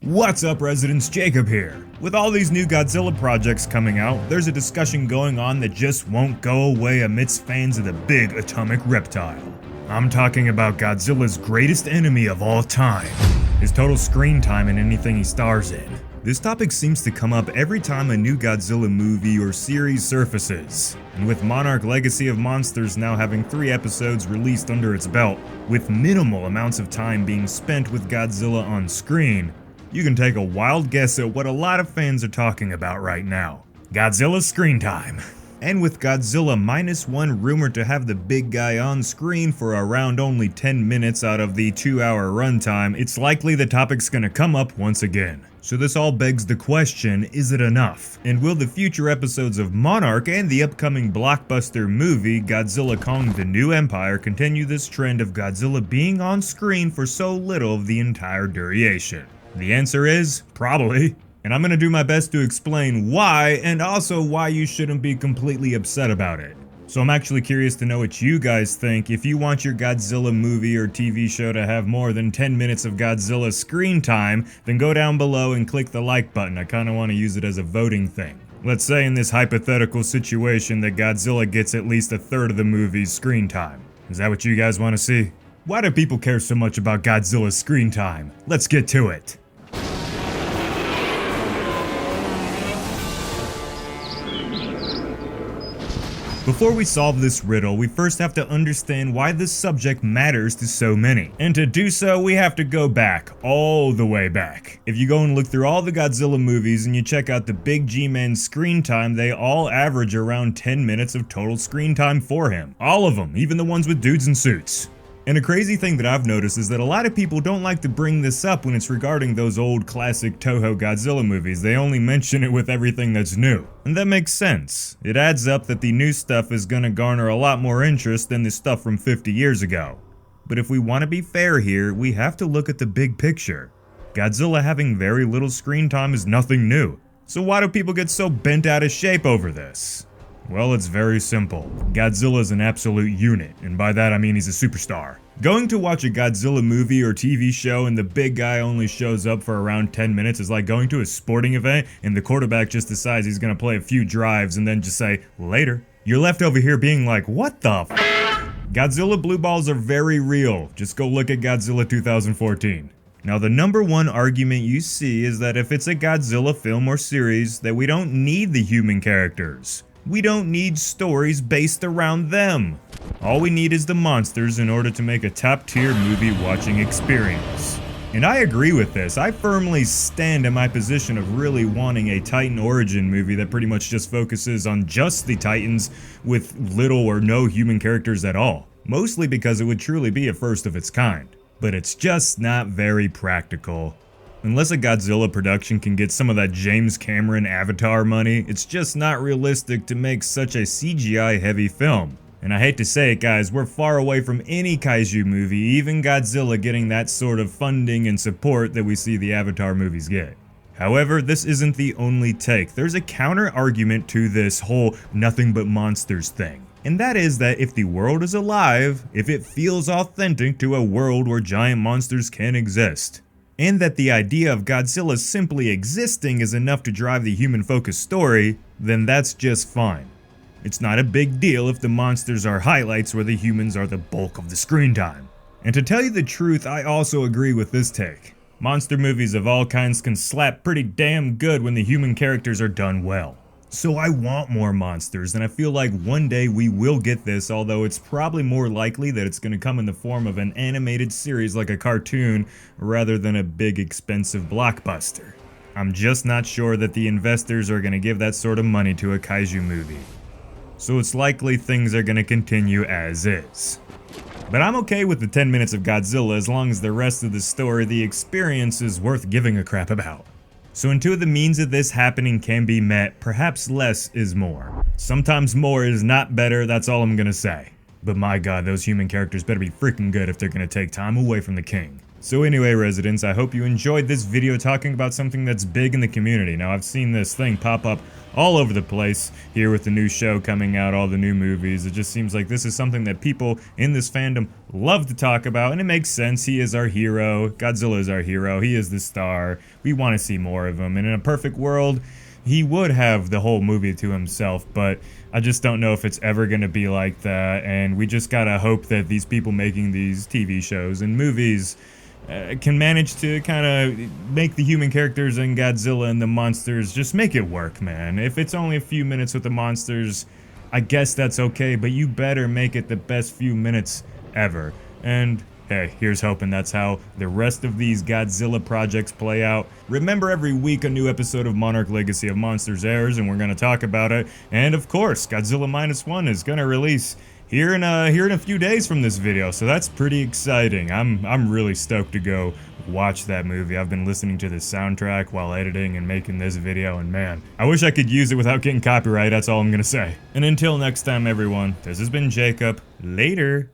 What's up, residents? Jacob here. With all these new Godzilla projects coming out, there's a discussion going on that just won't go away amidst fans of the big atomic reptile. I'm talking about Godzilla's greatest enemy of all time, his total screen time in anything he stars in. This topic seems to come up every time a new Godzilla movie or series surfaces, and with Monarch Legacy of Monsters now having 3 episodes released under its belt, with minimal amounts of time being spent with Godzilla on screen, you can take a wild guess at what a lot of fans are talking about right now. Godzilla's screen time. And with Godzilla Minus One rumored to have the big guy on screen for around only 10 minutes out of the 2-hour runtime, it's likely the topic's gonna come up once again. So this all begs the question, is it enough? And will the future episodes of Monarch and the upcoming blockbuster movie Godzilla Kong: The New Empire continue this trend of Godzilla being on screen for so little of the entire duration? The answer is, probably. And I'm gonna do my best to explain why, and also why you shouldn't be completely upset about it. So I'm actually curious to know what you guys think. If you want your Godzilla movie or TV show to have more than 10 minutes of Godzilla screen time, then go down below and click the like button. I kinda wanna use it as a voting thing. Let's say in this hypothetical situation that Godzilla gets at least a third of the movie's screen time. Is that what you guys wanna see? Why do people care so much about Godzilla's screen time? Let's get to it. Before we solve this riddle, we first have to understand why this subject matters to so many. And to do so, we have to go back, all the way back. If you go and look through all the Godzilla movies and you check out the big G-Man's screen time, they all average around 10 minutes of total screen time for him. All of them, even the ones with dudes in suits. And a crazy thing that I've noticed is that a lot of people don't like to bring this up when it's regarding those old classic Toho Godzilla movies. They only mention it with everything that's new. And that makes sense. It adds up that the new stuff is gonna garner a lot more interest than the stuff from 50 years ago. But if we want to be fair here, we have to look at the big picture. Godzilla having very little screen time is nothing new. So why do people get so bent out of shape over this? Well, it's very simple. Godzilla's an absolute unit, and by that I mean he's a superstar. Going to watch a Godzilla movie or TV show and the big guy only shows up for around 10 minutes is like going to a sporting event and the quarterback just decides he's gonna play a few drives and then just say, later. You're left over here being like, what the f? Godzilla blue balls are very real. Just go look at Godzilla 2014. Now, the number one argument you see is that if it's a Godzilla film or series, that we don't need the human characters. We don't need stories based around them. All we need is the monsters in order to make a top-tier movie watching experience. And I agree with this. I firmly stand in my position of really wanting a Titan origin movie that pretty much just focuses on just the Titans with little or no human characters at all. Mostly because it would truly be a first of its kind. But it's just not very practical. Unless a Godzilla production can get some of that James Cameron Avatar money, it's just not realistic to make such a CGI heavy film. And I hate to say it, guys, we're far away from any kaiju movie, even Godzilla, getting that sort of funding and support that we see the Avatar movies get. However, this isn't the only take. There's a counter argument to this whole nothing but monsters thing. And that is that if the world is alive, if it feels authentic to a world where giant monsters can exist, and that the idea of Godzilla simply existing is enough to drive the human-focused story, then that's just fine. It's not a big deal if the monsters are highlights where the humans are the bulk of the screen time. And to tell you the truth, I also agree with this take. Monster movies of all kinds can slap pretty damn good when the human characters are done well. So I want more monsters, and I feel like one day we will get this, although it's probably more likely that it's going to come in the form of an animated series like a cartoon, rather than a big expensive blockbuster. I'm just not sure that the investors are going to give that sort of money to a kaiju movie. So it's likely things are going to continue as is. But I'm okay with the 10 minutes of Godzilla as long as the rest of the story, the experience, is worth giving a crap about. So until the means of this happening can be met, perhaps less is more. Sometimes more is not better, that's all I'm gonna say. But my god, those human characters better be freaking good if they're gonna take time away from the king. So anyway, residents, I hope you enjoyed this video talking about something that's big in the community. Now, I've seen this thing pop up all over the place here with the new show coming out, all the new movies. It just seems like this is something that people in this fandom love to talk about, and it makes sense. He is our hero. Godzilla is our hero. He is the star. We want to see more of him. And in a perfect world, he would have the whole movie to himself, but I just don't know if it's ever going to be like that, and we just gotta hope that these people making these TV shows and movies can manage to kind of make the human characters and Godzilla and the monsters just make it work, man. If it's only a few minutes with the monsters, I guess that's okay, but you better make it the best few minutes ever. And hey, here's hoping that's how the rest of these Godzilla projects play out. Remember, every week a new episode of Monarch Legacy of Monsters airs, and we're going to talk about it. And of course, Godzilla Minus One is going to release here in a few days from this video, so that's pretty exciting. I'm really stoked to go watch that movie. I've been listening to the soundtrack while editing and making this video, and man, I wish I could use it without getting copyright. That's all I'm gonna say. And until next time, everyone, this has been Jacob. Later.